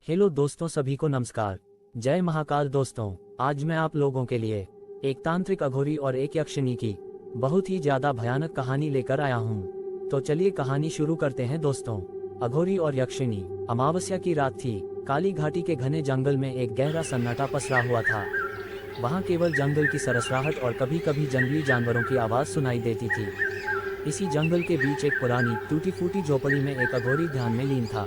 Hello दोस्तों, सभी को नमस्कार। जय महाकाल। दोस्तों, आज मैं आप लोगों के लिए एक तांत्रिक अघोरी और एक यक्षिणी की बहुत ही ज्यादा भयानक कहानी लेकर आया हूँ। तो चलिए कहानी शुरू करते हैं। दोस्तों, अघोरी और यक्षिणी। अमावस्या की रात थी। काली घाटी के घने जंगल में एक गहरा सन्नाटा पसरा हुआ था। वहाँ केवल जंगल की सरसराहट और कभी कभी जंगली जानवरों की आवाज सुनाई देती थी। इसी जंगल के बीच एक पुरानी टूटी फूटी झोपड़ी में एक अघोरी ध्यान में लीन था।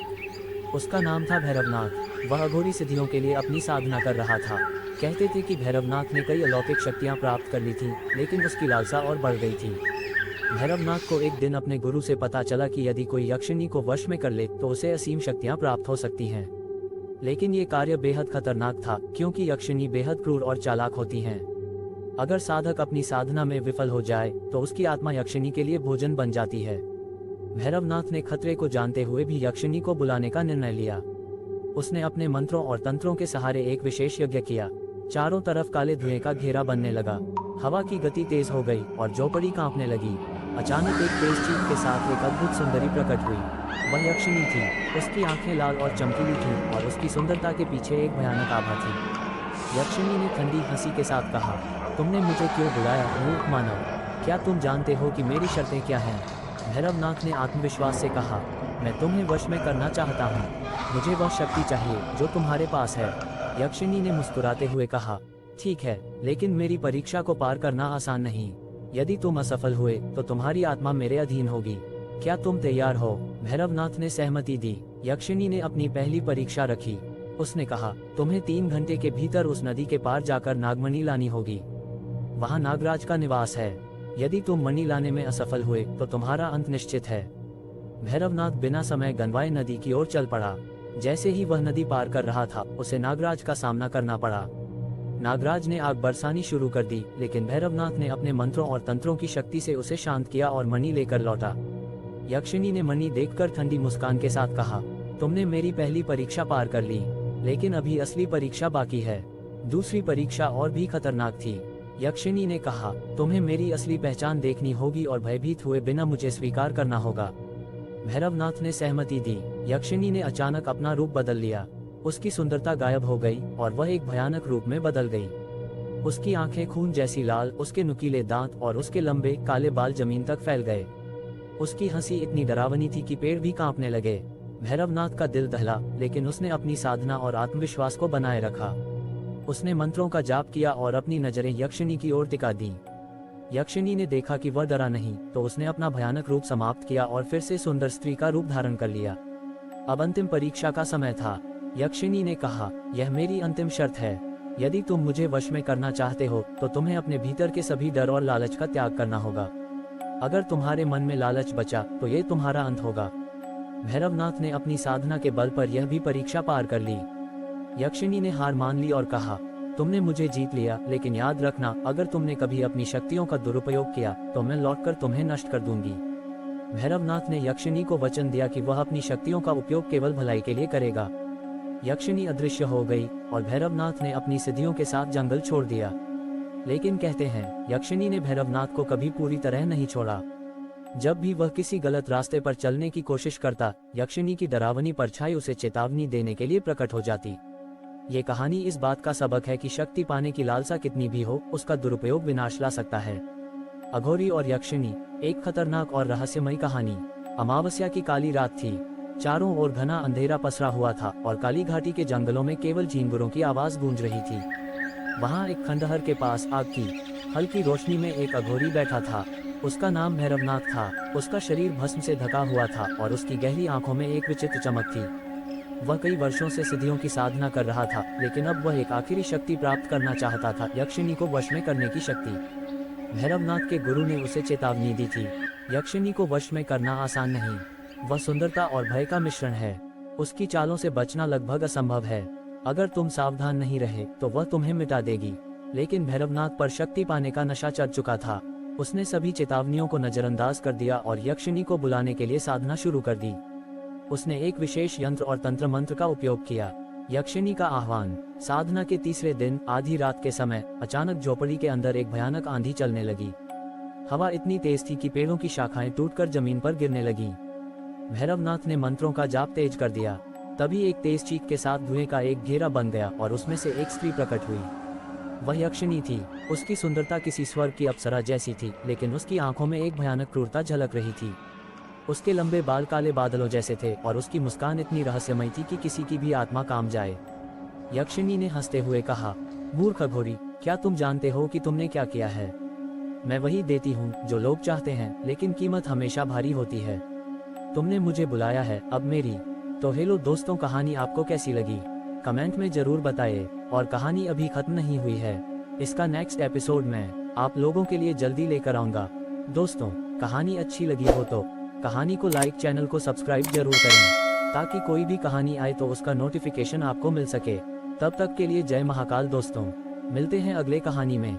उसका नाम था भैरवनाथ। वह अघोरी सिद्धियों के लिए अपनी साधना कर रहा था। कहते थे कि भैरवनाथ ने कई अलौकिक शक्तियां प्राप्त कर ली थी, लेकिन उसकी लालसा और बढ़ गई थी। भैरवनाथ को एक दिन अपने गुरु से पता चला कि यदि कोई यक्षिणी को वश में कर ले तो उसे असीम शक्तियां प्राप्त हो सकती हैं। लेकिन ये कार्य बेहद खतरनाक था, क्योंकि यक्षिणी बेहद क्रूर और चालाक होती हैं। अगर साधक अपनी साधना में विफल हो जाए तो उसकी आत्मा यक्षिणी के लिए भोजन बन जाती है। भैरवनाथ ने खतरे को जानते हुए भी यक्षिणी को बुलाने का निर्णय लिया। उसने अपने मंत्रों और तंत्रों के सहारे एक विशेष यज्ञ किया। चारों तरफ काले धुएं का घेरा बनने लगा। हवा की गति तेज हो गई और झोपड़ी कांपने लगी। अचानक एक तेज चीख के साथ एक अद्भुत सुंदरी प्रकट हुई। वह यक्षिणी थी। उसकी आंखें लाल और चमकीली थीं और उसकी सुंदरता के पीछे एक भयानक आभा थी। यक्षिणी ने ठंडी हंसी के साथ कहा, तुमने मुझे क्यों बुलाया मूर्ख मानव? क्या तुम जानते हो कि मेरी शर्तें क्या हैं? भैरवनाथ ने आत्मविश्वास से कहा, मैं तुम्हें वश में करना चाहता हूँ। मुझे वह शक्ति चाहिए जो तुम्हारे पास है। यक्षिणी ने मुस्कुराते हुए कहा, ठीक है, लेकिन मेरी परीक्षा को पार करना आसान नहीं। यदि तुम असफल हुए तो तुम्हारी आत्मा मेरे अधीन होगी। क्या तुम तैयार हो? भैरवनाथ ने सहमति दी। यक्षिणी ने अपनी पहली परीक्षा रखी। उसने कहा, तुम्हें 3 घंटे के भीतर उस नदी के पार जाकर नागमणि लानी होगी। वहाँ नागराज का निवास है। यदि तुम मणि लाने में असफल हुए तो तुम्हारा अंत निश्चित है। भैरवनाथ बिना समय गंवाए नदी की ओर चल पड़ा। जैसे ही वह नदी पार कर रहा था, उसे नागराज का सामना करना पड़ा। नागराज ने आग बरसानी शुरू कर दी, लेकिन भैरवनाथ ने अपने मंत्रों और तंत्रों की शक्ति से उसे शांत किया और मणि लेकर लौटा। यक्षिणी ने मणि देखकर ठंडी मुस्कान के साथ कहा, तुमने मेरी पहली परीक्षा पार कर ली, लेकिन अभी असली परीक्षा बाकी है। दूसरी परीक्षा और भी खतरनाक थी। यक्षिणी ने कहा, तुम्हें मेरी असली पहचान देखनी होगी और भयभीत हुए बिना मुझे स्वीकार करना होगा। भैरवनाथ ने सहमति दी। यक्षिणी ने अचानक अपना रूप बदल लिया। उसकी सुंदरता गायब हो गई और वह एक भयानक रूप में बदल गई। उसकी आंखें खून जैसी लाल, उसके नुकीले दांत और उसके लंबे काले बाल जमीन तक फैल गए। उसकी हंसी इतनी डरावनी थी कि पेड़ भी कांपने लगे। भैरवनाथ का दिल दहला, लेकिन उसने अपनी साधना और आत्मविश्वास को बनाए रखा। उसने मंत्रों का जाप किया और अपनी नजरें यक्षिणी की ओर टिका दी। यक्षिणी ने देखा कि वह डरा नहीं, तो उसने अपना भयानक रूप समाप्त किया और फिर से सुंदर स्त्री का रूप धारण कर लिया। अब अंतिम परीक्षा का समय था। यक्षिणी ने कहा, यह मेरी अंतिम शर्त है। यदि तुम मुझे वश में करना चाहते हो तो तुम्हें अपने भीतर के सभी डर और लालच का त्याग करना होगा। अगर तुम्हारे मन में लालच बचा तो ये तुम्हारा अंत होगा। भैरवनाथ ने अपनी साधना के बल पर यह भी परीक्षा पार कर ली। यक्षिणी ने हार मान ली और कहा, तुमने मुझे जीत लिया, लेकिन याद रखना, अगर तुमने कभी अपनी शक्तियों का दुरुपयोग किया तो मैं लौटकर तुम्हें नष्ट कर दूंगी। भैरवनाथ ने यक्षिणी को वचन दिया कि वह अपनी शक्तियों का उपयोग केवल भलाई के लिए करेगा। यक्षिणी अदृश्य हो गई और भैरवनाथ ने अपनी सिद्धियों के साथ जंगल छोड़ दिया। लेकिन कहते हैं, यक्षिणी ने भैरवनाथ को कभी पूरी तरह नहीं छोड़ा। जब भी वह किसी गलत रास्ते पर चलने की कोशिश करता, यक्षिणी की डरावनी परछाई उसे चेतावनी देने के लिए प्रकट हो जाती। ये कहानी इस बात का सबक है कि शक्ति पाने की लालसा कितनी भी हो, उसका दुरुपयोग विनाश ला सकता है। अघोरी और यक्षिणी, एक खतरनाक और रहस्यमयी कहानी। अमावस्या की काली रात थी। चारों ओर घना अंधेरा पसरा हुआ था और काली घाटी के जंगलों में केवल झींगुरों की आवाज गूंज रही थी। वहाँ एक खंडहर के पास आग की हल्की रोशनी में एक अघोरी बैठा था। उसका नाम भैरवनाथ था। उसका शरीर भस्म से ढका हुआ था और उसकी गहरी आंखों में एक विचित्र चमक थी। वह कई वर्षों से सिद्धियों की साधना कर रहा था, लेकिन अब वह एक आखिरी शक्ति प्राप्त करना चाहता था, यक्षिणी को वश में करने की शक्ति। भैरवनाथ के गुरु ने उसे चेतावनी दी थी, यक्षिणी को वश में करना आसान नहीं। वह सुंदरता और भय का मिश्रण है। उसकी चालों से बचना लगभग असंभव है। अगर तुम सावधान नहीं रहे तो वह तुम्हें मिटा देगी। लेकिन भैरवनाथ पर शक्ति पाने का नशा चढ़ चुका था। उसने सभी चेतावनियों को नजरअंदाज कर दिया और यक्षिणी को बुलाने के लिए साधना शुरू कर दी। उसने एक विशेष यंत्र और तंत्र मंत्र का उपयोग किया। यक्षिणी का आह्वान। साधना के तीसरे दिन आधी रात के समय अचानक झोपड़ी के अंदर एक भयानक आंधी चलने लगी। हवा इतनी तेज थी कि पेड़ों की शाखाएं टूटकर जमीन पर गिरने लगी। भैरवनाथ ने मंत्रों का जाप तेज कर दिया। तभी एक तेज चीख के साथ धुएं का एक घेरा बन गया और उसमें से एक स्त्री प्रकट हुई। वह यक्षिणी थी। उसकी सुंदरता किसी स्वर्ग की अप्सरा जैसी थी, लेकिन उसकी आंखों में एक भयानक क्रूरता झलक रही थी। उसके लंबे बाल काले बादलों जैसे थे और उसकी मुस्कान इतनी रहस्यमयी थी कि किसी की भी आत्मा काम जाए। यक्षिणी ने हंसते हुए कहा, मूर्ख अघोरी, क्या तुम जानते हो कि तुमने क्या किया है? मैं वही देती हूँ जो लोग चाहते हैं, लेकिन कीमत हमेशा भारी होती है। तुमने मुझे बुलाया है, अब मेरी। तो हेलो दोस्तों, कहानी आपको कैसी लगी कमेंट में जरूर बताइए। और कहानी अभी खत्म नहीं हुई है, इसका नेक्स्ट एपिसोड मैं आप लोगों के लिए जल्दी लेकर आऊंगा। दोस्तों, कहानी अच्छी लगी हो तो कहानी को लाइक, चैनल को सब्सक्राइब जरूर करें, ताकि कोई भी कहानी आए तो उसका नोटिफिकेशन आपको मिल सके। तब तक के लिए जय महाकाल दोस्तों, मिलते हैं अगले कहानी में।